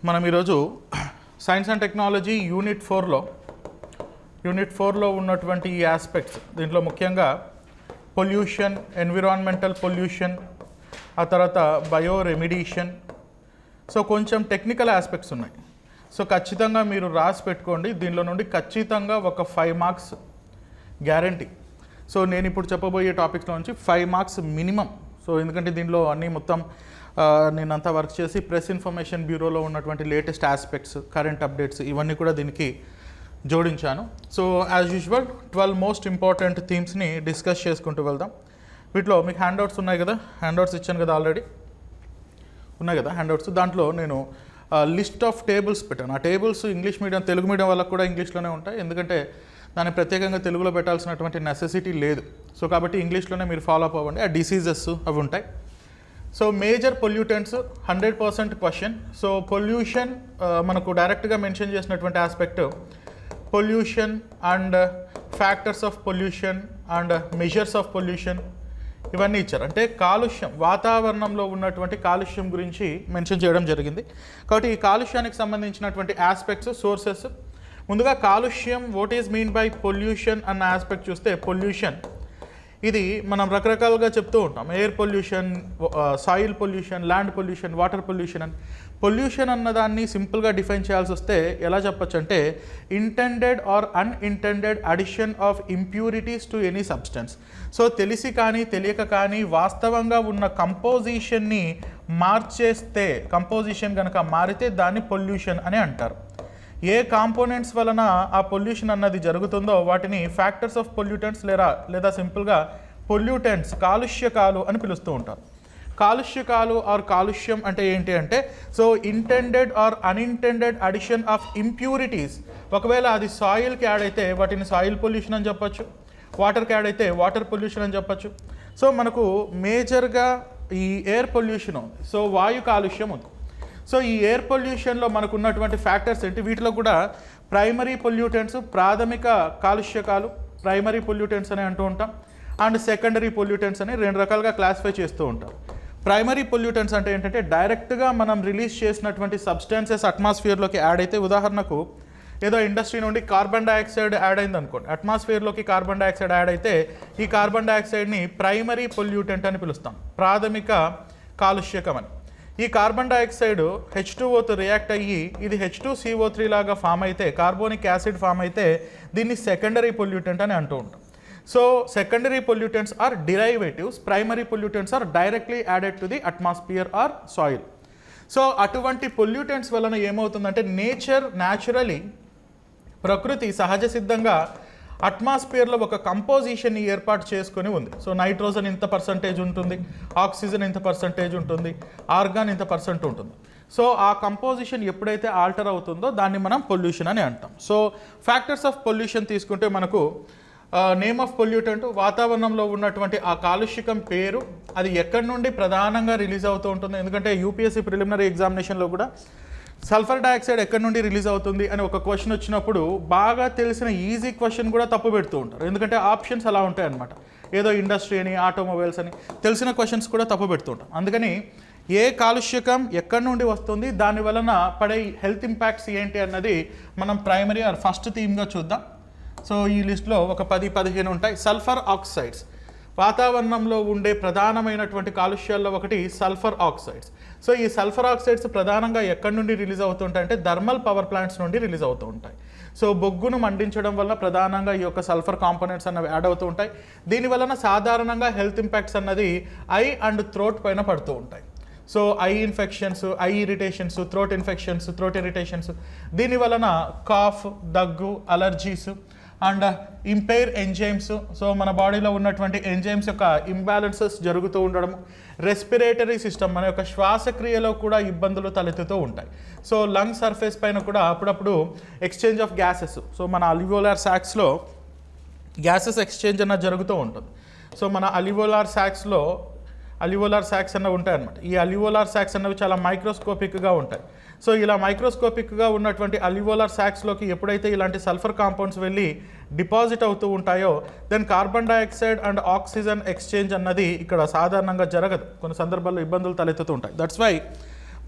మనం ఈరోజు science and technology unit 4లో ఉన్నటువంటి ఈ ఆస్పెక్ట్స్, దీంట్లో ముఖ్యంగా పొల్యూషన్, ఎన్విరాన్మెంటల్ పొల్యూషన్, ఆ తర్వాత బయో రెమిడియేషన్, సో కొంచెం టెక్నికల్ ఆస్పెక్ట్స్ ఉన్నాయి. సో ఖచ్చితంగా మీరు రాసి పెట్టుకోండి. దీనిలో నుండి ఖచ్చితంగా ఒక 5 మార్క్స్ గ్యారంటీ. సో నేను ఇప్పుడు చెప్పబోయే టాపిక్స్లో నుంచి 5 మార్క్స్ మినిమం. సో ఎందుకంటే దీనిలో అన్నీ మొత్తం నేనంతా వర్క్ చేసి ప్రెస్ ఇన్ఫర్మేషన్ బ్యూరోలో ఉన్నటువంటి లేటెస్ట్ ఆస్పెక్ట్స్, కరెంట్ అప్డేట్స్ ఇవన్నీ కూడా దీనికి జోడించాను. So as usual 12 most important థీమ్స్ని డిస్కస్ చేసుకుంటూ వెళ్దాం. వీటిలో మీకు హ్యాండ్అవుట్స్ ఉన్నాయి కదా, హ్యాండ్అవుట్స్ ఇచ్చాను కదా, ఆల్రెడీ ఉన్నాయి కదా హ్యాండ్అవుట్స్. దాంట్లో నేను లిస్ట్ ఆఫ్ టేబుల్స్ పెట్టాను. ఆ tables English medium, Telugu medium వాళ్ళకు కూడా ఇంగ్లీష్లోనే ఉంటాయి, ఎందుకంటే దాన్ని ప్రత్యేకంగా తెలుగులో పెట్టాల్సినటువంటి నెసెసిటీ లేదు. సో కాబట్టి ఇంగ్లీష్లోనే మీరు ఫాలో అప్ అవ్వండి. ఆ డిసీజెస్ అవి ఉంటాయి. So major pollutants 100% question. So pollution మనకు డైరెక్ట్గా మెన్షన్ చేసినటువంటి aspect pollution and factors of pollution and measures of pollution ఇవన్నీ ఇచ్చారు. అంటే కాలుష్యం, వాతావరణంలో ఉన్నటువంటి కాలుష్యం గురించి మెన్షన్ చేయడం జరిగింది. కాబట్టి ఈ కాలుష్యానికి సంబంధించినటువంటి ఆస్పెక్ట్స్, సోర్సెస్, ముందుగా కాలుష్యం, what is mean by pollution అన్న ఆస్పెక్ట్ చూస్తే, పొల్యూషన్ ఇది మనం రకరకాలుగా చెప్తూ ఉంటాం. Air pollution, soil pollution, land pollution, water pollution అని. పొల్యూషన్ అన్నదాన్ని సింపుల్గా డిఫైన్ చేయాల్సి వస్తే ఎలా చెప్పచ్చు అంటే, intended or unintended addition of impurities to any substance. So తెలిసి కానీ తెలియక కానీ వాస్తవంగా ఉన్న కంపోజిషన్ని మార్చేస్తే, కంపోజిషన్ కనుక మారితే దాన్ని పొల్యూషన్ అని అంటారు. ఏ కాంపోనెంట్స్ వలన ఆ పొల్యూషన్ అన్నది జరుగుతుందో వాటిని ఫ్యాక్టర్స్ ఆఫ్ పొల్యూటెంట్స్ లేదా సింపుల్గా పొల్యూటెంట్స్, కాలుష్యకాలు అని పిలుస్తూ ఉంటారు. కాలుష్యకాలు ఆర్ కాలుష్యం అంటే ఏంటి అంటే, so intended or unintended addition of impurities. ఒకవేళ అది సాయిల్కి యాడ్ అయితే వాటిని సాయిల్ పొల్యూషన్ అని చెప్పచ్చు, వాటర్కి యాడ్ అయితే వాటర్ పొల్యూషన్ అని చెప్పచ్చు. సో మనకు మేజర్గా ఈ ఎయిర్ పొల్యూషన్ ఉంది, సో వాయు కాలుష్యం ఉంది. సో ఈ ఎయిర్ పొల్యూషన్లో మనకు ఉన్నటువంటి ఫ్యాక్టర్స్ ఏంటి, వీటిలో కూడా ప్రైమరీ పొల్యూటెంట్స్, ప్రాథమిక కాలుష్యకాలు, ప్రైమరీ పొల్యూటెంట్స్ అని అంటూ ఉంటాం, అండ్ సెకండరీ పొల్యూటెంట్స్ అని 2 రకాలుగా క్లాసిఫై చేస్తూ ఉంటాం. ప్రైమరీ పొల్యూటెంట్స్ అంటే ఏంటంటే, డైరెక్ట్గా మనం రిలీజ్ చేసినటువంటి సబ్స్టాన్సెస్ అట్మాస్ఫియర్లోకి యాడ్ అయితే, ఉదాహరణకు ఏదో ఇండస్ట్రీ నుండి కార్బన్ డైఆక్సైడ్ యాడ్ అయింది అనుకోండి, అట్మాస్ఫియర్లోకి కార్బన్ డైఆక్సైడ్ యాడ్ అయితే ఈ కార్బన్ డైఆక్సైడ్ని ప్రైమరీ పొల్యూటెంట్ అని పిలుస్తాం, ప్రాథమిక కాలుష్యకం అని. ఈ కార్బన్ డైఆక్సైడ్ H2O తో రియాక్ట్ అయ్యి ఇది H2CO3 లాగా ఫామ్ అయితే, కార్బోనిక్ యాసిడ్ ఫామ్ అయితే దీన్ని సెకండరీ పొల్యూటెంట్ అని అంటూ ఉంటాం. So secondary pollutants are derivatives, primary pollutants are directly added to the atmosphere or soil. So అటువంటి పొల్యూటెంట్స్ వలన ఏమవుతుందంటే, న్యాచురలీ ప్రకృతి సహజ సిద్ధంగా అట్మాస్ఫియర్లో ఒక కంపోజిషన్ని ఏర్పాటు చేసుకొని ఉంది. సో నైట్రోజన్ ఇంత పర్సంటేజ్ ఉంటుంది, ఆక్సిజన్ ఇంత పర్సంటేజ్ ఉంటుంది, ఆర్గాన్ ఇంత పర్సెంట్ ఉంటుంది. సో ఆ కంపోజిషన్ ఎప్పుడైతే ఆల్టర్ అవుతుందో దాన్ని మనం పొల్యూషన్ అని అంటాం. సో ఫ్యాక్టర్స్ ఆఫ్ పొల్యూషన్ తీసుకుంటే మనకు నేమ్ ఆఫ్ పొల్యూటెంట్, వాతావరణంలో ఉన్నటువంటి ఆ కాలుష్యకం పేరు, అది ఎక్కడి నుండి ప్రధానంగా రిలీజ్ అవుతూ ఉంటుంది. ఎందుకంటే యూపీఎస్సీ ప్రిలిమినరీ ఎగ్జామినేషన్లో కూడా సల్ఫర్ డైఆక్సైడ్ ఎక్కడి నుండి రిలీజ్ అవుతుంది అని ఒక క్వశ్చన్ వచ్చినప్పుడు బాగా తెలిసిన ఈజీ క్వశ్చన్ కూడా తప్పు పెడుతూ ఉంటారు, ఎందుకంటే ఆప్షన్స్ అలా ఉంటాయి అన్నమాట. ఏదో ఇండస్ట్రీ అని, ఆటోమొబైల్స్ అని తెలిసిన క్వశ్చన్స్ కూడా తప్పు పెడుతూ ఉంటాం. అందుకని ఏ కాలుష్యకం ఎక్కడి నుండి వస్తుంది, దాని వలన పడే హెల్త్ ఇంపాక్ట్స్ ఏంటి అన్నది మనం ప్రైమరీ ఆర్ ఫస్ట్ థీమ్గా చూద్దాం. సో ఈ లిస్ట్లో ఒక 10-15 ఉంటాయి. సల్ఫర్ ఆక్సైడ్స్, వాతావరణంలో ఉండే ప్రధానమైనటువంటి కాలుష్యాల్లో ఒకటి సల్ఫర్ ఆక్సైడ్స్. సో ఈ సల్ఫర్ ఆక్సైడ్స్ ప్రధానంగా ఎక్కడి నుండి రిలీజ్ అవుతుంటాయి అంటే, థర్మల్ పవర్ ప్లాంట్స్ నుండి రిలీజ్ అవుతూ ఉంటాయి. సో బొగ్గును మండించడం వల్ల ప్రధానంగా ఈ యొక్క సల్ఫర్ కాంపోనెంట్స్ అన్నవి యాడ్ అవుతూ ఉంటాయి. దీని వలన సాధారణంగా హెల్త్ ఇంపాక్ట్స్ అన్నది ఐ అండ్ థ్రోట్ పైన పడుతూ ఉంటాయి. So I infections, I irritations, throat infections, throat irritations, దీని వలన కాఫ్, దగ్గు, allergies and impaired enzymes. So మన బాడీలో ఉన్నటువంటి ఎంజైమ్స్ యొక్క ఇంబ్యాలెన్సెస్ జరుగుతూ ఉండడం, రెస్పిరేటరీ సిస్టమ్, మన యొక్క శ్వాసక్రియలో కూడా ఇబ్బందులు తలెత్తుతూ ఉంటాయి. సో లంగ్ సర్ఫేస్ పైన కూడా అప్పుడప్పుడు ఎక్స్చేంజ్ ఆఫ్ గ్యాసెస్, సో మన అల్వియోలార్ సాక్స్లో గ్యాసెస్ ఎక్స్చేంజ్ అన్నది జరుగుతూ ఉంటుంది. సో మన అల్వియోలార్ సాక్స్ అన్నవి ఉంటాయి అన్నమాట. ఈ అల్వియోలార్ సాక్స్ అన్నవి చాలా మైక్రోస్కోపిక్గా ఉంటాయి. సో ఇలా మైక్రోస్కోపిక్గా ఉన్నటువంటి అల్వియోలార్ సాక్స్లోకి ఎప్పుడైతే ఇలాంటి సల్ఫర్ కాంపౌండ్స్ వెళ్ళి డిపాజిట్ అవుతూ ఉంటాయో, then carbon dioxide and oxygen exchange అన్నది ఇక్కడ సాధారణంగా జరగదు, కొన్ని సందర్భాల్లో ఇబ్బందులు తలెత్తుతూ ఉంటాయి. That's why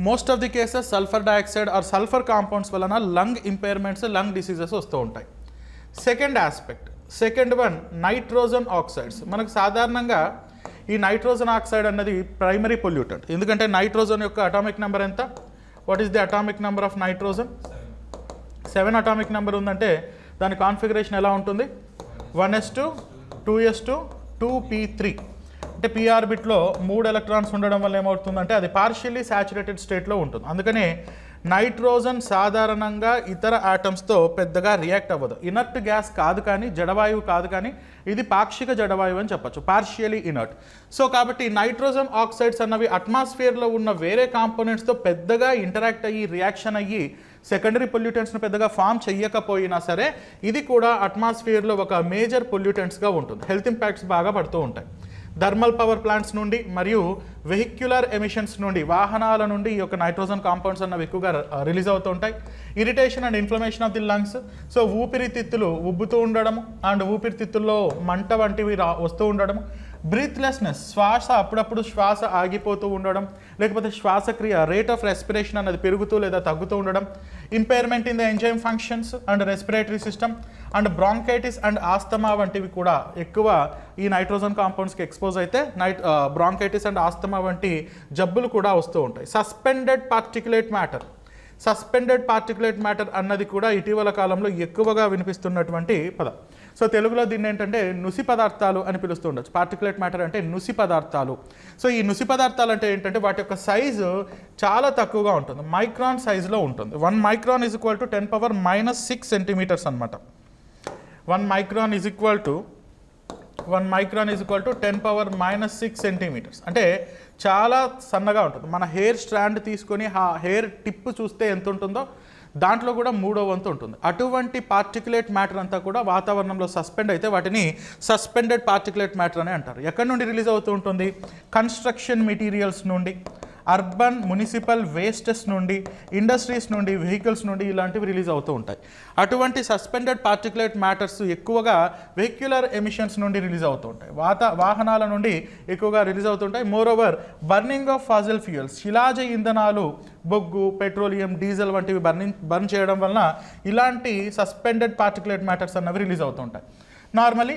most of the cases sulphur dioxide or sulphur compounds వలన లంగ్ ఇంపైర్మెంట్స్, లంగ్ డిసీజెస్ వస్తూ ఉంటాయి. Second aspect, second one nitrogen oxides. మనకు సాధారణంగా ఈ నైట్రోజన్ ఆక్సైడ్ అన్నది ప్రైమరీ పొల్యూటెంట్. ఎందుకంటే నైట్రోజన్ యొక్క అటామిక్ నెంబర్ ఎంత? What is the atomic number of nitrogen? 7 atomic number ఉందంటే దాని కాన్ఫిగరేషన్ ఎలా ఉంటుంది? 1s2 2s2 2p3. అంటే p ఆర్బిట్లో 3 ఎలక్ట్రాన్స్ ఉండడం వల్ల ఏమవుతుందంటే అది పార్షియల్లీ సాచురేటెడ్ స్టేట్లో ఉంటుంది. అందుకనే నైట్రోజన్ సాధారణంగా ఇతర ఆటమ్స్తో పెద్దగా రియాక్ట్ అవ్వదు. ఇనర్ట్ గ్యాస్ కాదు కానీ, జడవాయువు కాదు కానీ, ఇది పాక్షిక జడవాయువు అని చెప్పచ్చు, పార్షియలీ ఇనర్ట్. సో కాబట్టి నైట్రోజన్ ఆక్సైడ్స్ అన్నవి అట్మాస్ఫియర్లో ఉన్న వేరే కాంపోనెంట్స్తో పెద్దగా ఇంటరాక్ట్ అయ్యి, రియాక్షన్ అయ్యి సెకండరీ పొల్యూటెంట్స్ని పెద్దగా ఫామ్ చెయ్యకపోయినా సరే ఇది కూడా అట్మాస్ఫియర్లో ఒక మేజర్ పొల్యూటెంట్స్గా ఉంటుంది. హెల్త్ ఇంపాక్ట్స్ బాగా పడుతూ ఉంటాయి. థర్మల్ పవర్ ప్లాంట్స్ నుండి మరియు వెహిక్యులర్ ఎమిషన్స్ నుండి, వాహనాల నుండి ఈ యొక్క నైట్రోజన్ కాంపౌండ్స్ అన్నవి ఎక్కువగా రిలీజ్ అవుతూ ఉంటాయి. Irritation and inflammation of the lungs. So ఊపిరితిత్తులు ఉబ్బుతూ ఉండడము అండ్ ఊపిరితిత్తుల్లో మంట వంటివి వస్తూ ఉండడము. బ్రీత్లెస్నెస్, శ్వాస అప్పుడప్పుడు శ్వాస ఆగిపోతూ ఉండడం, లేకపోతే శ్వాసక్రియ రేట్ ఆఫ్ రెస్పిరేషన్ అనేది పెరుగుతూ లేదా తగ్గుతూ ఉండడం. Impairment in the enzyme functions and respiratory system and bronchitis and asthma వంటివి కూడా ఎక్కువ ఈ నైట్రోజన్ కాంపౌండ్స్కి ఎక్స్పోజ్ అయితే బ్రాంకైటిస్ అండ్ ఆస్తమా వంటి జబ్బులు కూడా వస్తూ ఉంటాయి. Suspended particulate matter. Suspended particulate matter అన్నది కూడా ఇటీవల కాలంలో ఎక్కువగా వినిపిస్తున్నటువంటి పదం. సో తెలుగులో దీన్ని ఏంటంటే నుసి పదార్థాలు అని పిలుస్తూ ఉండొచ్చు. పార్టిక్యులేట్ మ్యాటర్ అంటే నుసి పదార్థాలు. సో ఈ నుసి పదార్థాలు అంటే ఏంటంటే వాటి యొక్క సైజు చాలా తక్కువగా ఉంటుంది, మైక్రాన్ సైజులో ఉంటుంది. 1 micron is equal to 10⁻⁻6 centimetres అనమాట. 1 micron is equal to 10⁻⁻6 centimetres. అంటే చాలా సన్నగా ఉంటుంది. మన హెయిర్ స్ట్రాండ్ తీసుకొని ఆ హెయిర్ టిప్ చూస్తే ఎంత ఉంటుందో దాంట్లో కూడా 3వ వంతు ఉంటుంది. అటువంటి పార్టిక్యులేట్ మ్యాటర్ అంతా కూడా వాతావరణంలో సస్పెండ్ అయితే వాటిని సస్పెండెడ్ పార్టిక్యులేట్ మ్యాటర్ అని అంటారు. ఎక్కడి నుండి రిలీజ్ అవుతూ ఉంటుంది? కన్స్ట్రక్షన్ మెటీరియల్స్ నుండి, అర్బన్ మున్సిపల్ వేస్టెస్ నుండి, ఇండస్ట్రీస్ నుండి, వెహికల్స్ నుండి ఇలాంటివి రిలీజ్ అవుతూ ఉంటాయి. అటువంటి సస్పెండెడ్ పార్టిక్యులేట్ మ్యాటర్స్ ఎక్కువగా వెహిక్యులర్ ఎమిషన్స్ నుండి రిలీజ్ అవుతూ ఉంటాయి, వాహనాల నుండి ఎక్కువగా రిలీజ్ అవుతుంటాయి. Moreover burning of fossil fuels, శిలాజ ఇంధనాలు, బొగ్గు, పెట్రోలియం, డీజిల్ వంటివి బర్న్ చేయడం వలన ఇలాంటి సస్పెండెడ్ పార్టిక్యులేట్ మ్యాటర్స్ అన్నవి రిలీజ్ అవుతుంటాయి. నార్మలీ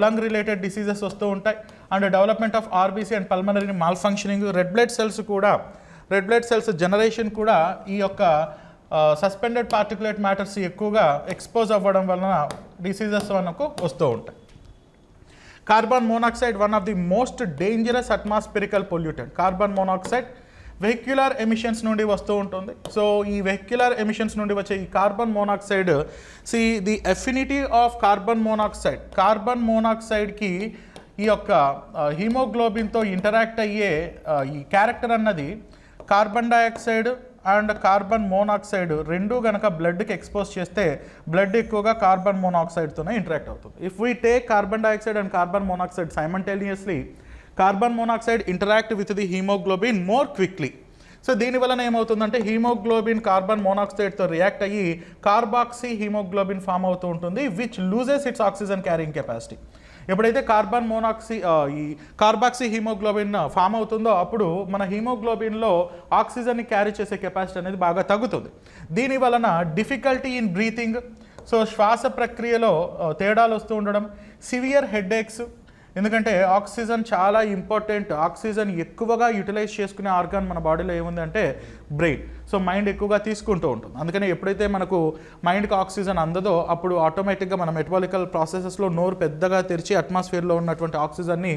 లంగ్ రిలేటెడ్ డిసీజెస్ వస్తూ ఉంటాయి and development of RBC and pulmonary malfunctioning, red blood cells generation కూడా ఈ యొక్క సస్పెండెడ్ పార్టిక్యులేట్ మ్యాటర్స్ ఎక్కువగా ఎక్స్పోజ్ అవ్వడం వలన డిసీజెస్ మనకు వస్తూ ఉంటాయి. Carbon monoxide one of the most dangerous atmospherical pollutant. Carbon monoxide vehicular emissions నుండి వస్తూ ఉంటుంది. సో ఈ వెహిక్యులర్ ఎమిషన్స్ నుండి వచ్చే ఈ carbon monoxide, the affinity of carbon మోనాక్సైడ్కి ఈ యొక్క హీమోగ్లోబిన్తో ఇంటరాక్ట్ అయ్యే ఈ క్యారెక్టర్ అన్నది carbon dioxide and carbon monoxide రెండు కనుక బ్లడ్కి ఎక్స్పోజ్ చేస్తే బ్లడ్ ఎక్కువగా కార్బన్ మోనాక్సైడ్తోనే ఇంటరాక్ట్ అవుతుంది. If we take carbon dioxide and carbon monoxide simultaneously, carbon monoxide interact with the haemoglobin more quickly. So దీనివలన ఏమవుతుందంటే హీమోగ్లోబిన్ కార్బన్ మోనాక్సైడ్తో రియాక్ట్ అయ్యి కార్బాక్సీ హీమోగ్లోబిన్ ఫామ్ అవుతూ ఉంటుంది, which loses its oxygen carrying capacity. ఎప్పుడైతే ఈ carboxy haemoglobin form అవుతుందో అప్పుడు మన హీమోగ్లోబిన్లో ఆక్సిజన్ని క్యారీ చేసే కెపాసిటీ అనేది బాగా తగ్గుతుంది. దీని వలన డిఫికల్టీ ఇన్ బ్రీతింగ్, సో శ్వాస ప్రక్రియలో తేడాలు వస్తూ ఉండడం, సివియర్ హెడ్ఏక్స్, ఎందుకంటే ఆక్సిజన్ చాలా ఇంపార్టెంట్. ఆక్సిజన్ ఎక్కువగా యూటిలైజ్ చేసుకునే ఆర్గాన్ మన బాడీలో ఏముంది అంటే బ్రెయిన్. సో మైండ్ ఎక్కువగా తీసుకుంటూ ఉంటుంది. అందుకని ఎప్పుడైతే మనకు మైండ్కి ఆక్సిజన్ అందదో అప్పుడు ఆటోమేటిక్గా మన మెటబాలికల్ ప్రాసెసెస్లో నోరు పెద్దగా తెరిచి అట్మాస్ఫియర్లో ఉన్నటువంటి ఆక్సిజన్ని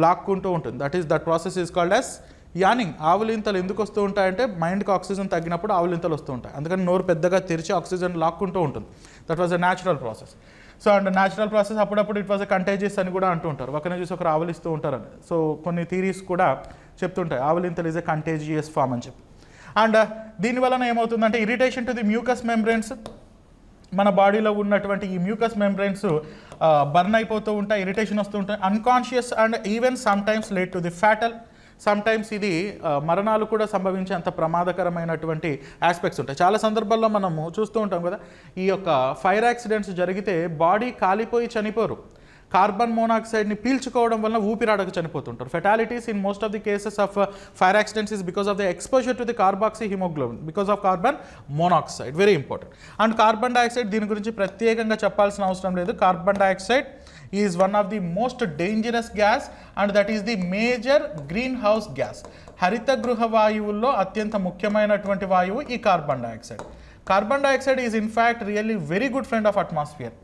లాక్కుంటూ ఉంటుంది. That process is called as yawning. ఆవులింతలు ఎందుకు వస్తూ ఉంటాయంటే మైండ్కి ఆక్సిజన్ తగ్గినప్పుడు ఆవులింతలు వస్తూ ఉంటాయి. అందుకని నోరు పెద్దగా తెరిచి ఆక్సిజన్ లాక్కుంటూ ఉంటుంది. That was a natural process. So and natural process అప్పుడప్పుడు ఇట్ వాజ్ ఎ కంటేజియస్ అని కూడా అంటూ ఉంటారు. ఒకరిని చూసి ఒకరు ఆవలిస్తూ ఉంటారని. సో కొన్ని థీరీస్ కూడా చెప్తుంటాయి ఆవలింతలు ఈజ్ ఎ కంటేజియస్ ఫామ్ అని చెప్పి. అండ్ దీనివలన ఏమవుతుందంటే irritation to the mucus membranes, మన బాడీలో ఉన్నటువంటి ఈ మ్యూకస్ మెంబ్రెయిన్స్ బర్న్ అయిపోతూ ఉంటాయి, ఇరిటేషన్ వస్తూ ఉంటాయి. Unconscious and even sometimes late to the fatal, sometimes ఇది మరణాలు కూడా సంభవించే అంత ప్రమాదకరమైనటువంటి ఆస్పెక్ట్స్ ఉంటాయి. చాలా సందర్భాల్లో మనము చూస్తూ ఉంటాం కదా, ఈ యొక్క ఫైర్ యాక్సిడెంట్స్ జరిగితే బాడీ కాలిపోయి చనిపోరు, కార్బన్ మోనాక్సైడ్ని పీల్చుకోవడం వల్ల ఊపిరాడక చనిపోతుంటారు. Fatalities in most of the cases of fire accidents is because of the exposure to the carboxy haemoglobin because of carbon monoxide. Very important. And carbon dioxide దీని గురించి ప్రత్యేకంగా చెప్పాల్సిన అవసరం లేదు. Carbon dioxide is one of the most dangerous gas and that is the major green house gas. హరిత గృహ వాయువుల్లో అత్యంత ముఖ్యమైనటువంటి వాయువు ఈ carbon dioxide. Carbon dioxide is in fact really very good friend of atmosphere.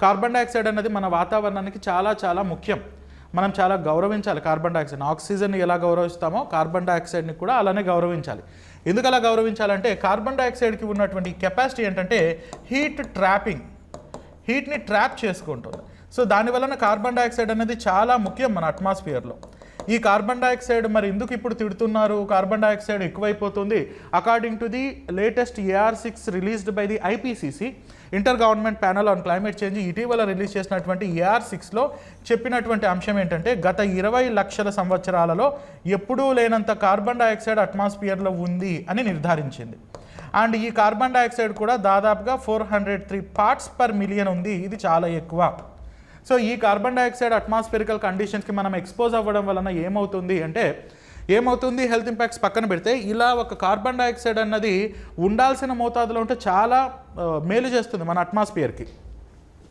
Carbon dioxide అనేది మన వాతావరణానికి చాలా చాలా ముఖ్యం. మనం చాలా గౌరవించాలి కార్బన్ డైఆక్సైడ్. ఆక్సిజన్ని ఎలా గౌరవిస్తామో కార్బన్ డైఆక్సైడ్ని కూడా అలానే గౌరవించాలి. ఎందుకు అలా గౌరవించాలంటే కార్బన్ డైఆక్సైడ్కి ఉన్నటువంటి కెపాసిటీ ఏంటంటే హీట్ని ట్రాప్ చేసుకుంటుంది. సో దానివలన కార్బన్ డైఆక్సైడ్ అనేది చాలా ముఖ్యం మన అట్మాస్ఫియర్లో. ఈ కార్బన్ డైఆక్సైడ్ మరి ఎందుకు ఇప్పుడు తిడుతున్నారు, కార్బన్ డైఆక్సైడ్ ఎక్కువైపోతుంది? According to the latest AR6 released by the IPCC, inter government panel on climate change, ఇటీవల రిలీజ్ చేసినటువంటి AR6లో చెప్పినటువంటి అంశం ఏంటంటే గత 20 లక్షల సంవత్సరాలలో ఎప్పుడూ లేనంత కార్బన్ డైఆక్సైడ్ అట్మాస్ఫియర్లో ఉంది అని నిర్ధారించింది. అండ్ ఈ కార్బన్ డైఆక్సైడ్ కూడా దాదాపుగా 403 పార్ట్స్ పర్ మిలియన్ ఉంది. ఇది చాలా ఎక్కువ. సో ఈ కార్బన్ డైఆక్సైడ్ అట్మాస్ఫిరికల్ కండిషన్స్కి మనం ఎక్స్పోజ్ అవ్వడం వలన ఏమవుతుంది హెల్త్ ఇంపాక్ట్స్ పక్కన పెడితే, ఇలా ఒక కార్బన్ డైఆక్సైడ్ అన్నది ఉండాల్సిన మోతాదులో ఉంటే చాలా మేలు చేస్తుంది మన అట్మాస్ఫియర్కి.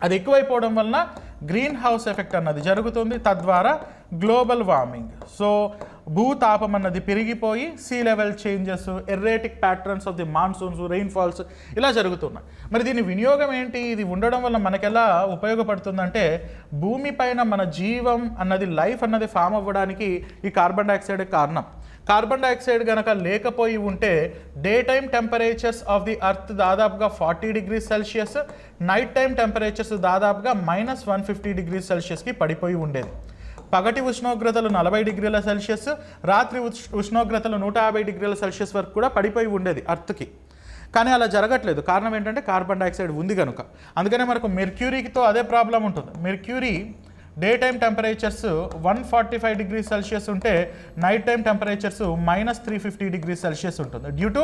అది ఎక్కువైపోవడం వలన గ్రీన్ హౌస్ ఎఫెక్ట్ అన్నది జరుగుతుంది, తద్వారా గ్లోబల్ వార్మింగ్. సో భూతాపం అన్నది పెరిగిపోయి sea level changes, erratic patterns of the monsoons, rainfalls ఇలా జరుగుతున్నాయి. మరి దీని వినియోగం ఏంటి? ఇది ఉండడం వల్ల మనకెలా ఉపయోగపడుతుందంటే భూమిపైన మన జీవం అన్నది, లైఫ్ అన్నది ఫామ్ అవ్వడానికి ఈ కార్బన్ డైఆక్సైడ్ కారణం. కార్బన్ డైఆక్సైడ్ కనుక లేకపోయి ఉంటే day time temperatures of the earth దాదాపుగా 40 degrees Celsius, night time temperatures దాదాపుగా -150 degrees Celsiusకి పడిపోయి ఉండేది. పగటి ఉష్ణోగ్రతలు 40 degrees Celsius, రాత్రి ఉష్ణోగ్రతలు 150 degrees Celsius వరకు కూడా పడిపోయి ఉండేది అర్త్కి. కానీ అలా జరగట్లేదు. కారణం ఏంటంటే కార్బన్ డైఆక్సైడ్ ఉంది కనుక. అందుకనే మనకు మెర్క్యూరీతో అదే ప్రాబ్లం ఉంటుంది. Mercury day time temperatures 145 degrees Celsius ఉంటే night time temperatures -350 degrees Celsius ఉంటుంది due to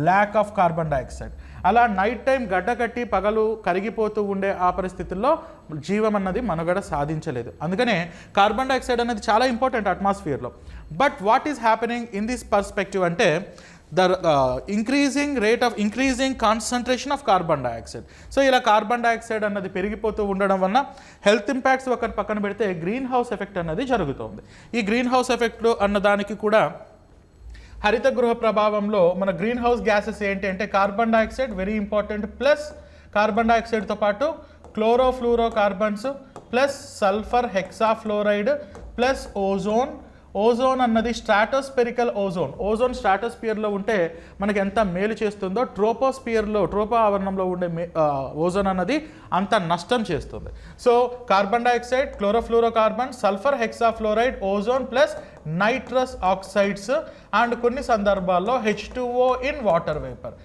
lack of carbon dioxide. అలా నైట్ టైం గడ్డకట్టి పగలు కరిగిపోతూ ఉండే ఆ పరిస్థితుల్లో జీవం అన్నది మనుగడ సాధించలేదు. అందుకనే కార్బన్ డైఆక్సైడ్ అనేది చాలా ఇంపార్టెంట్ అట్మాస్ఫియర్లో. But what is happening in this perspective అంటే the increasing concentration of carbon dioxide. So ఇలా కార్బన్ డైఆక్సైడ్ అన్నది పెరిగిపోతూ ఉండడం వలన హెల్త్ ఇంపాక్ట్స్ ఒకటి పక్కన పెడితే గ్రీన్ హౌస్ ఎఫెక్ట్ అన్నది జరుగుతుంది. ఈ గ్రీన్ హౌస్ ఎఫెక్ట్ అన్నదానికి కూడా హరిత గృహ ప్రభావంలో మన గ్రీన్ హౌస్ గ్యాసెస్ ఏంటి అంటే carbon dioxide very important, plus carbon డైఆక్సైడ్తో పాటు chlorofluorocarbons, plus sulphur hexafluoride, plus ozone అన్నది స్ట్రాటోస్పెరికల్ ఓజోన్ స్ట్రాటోస్పియర్లో ఉంటే మనకి ఎంత మేలు చేస్తుందో ట్రోపో ఆవరణంలో ఉండే ఓజోన్ అన్నది అంత నష్టం చేస్తుంది. So carbon dioxide, chlorofluorocarbon, sulphur hexafluoride, ozone plus nitrous oxides and కొన్ని సందర్భాల్లో H2O ఇన్ వాటర్ వేపర్.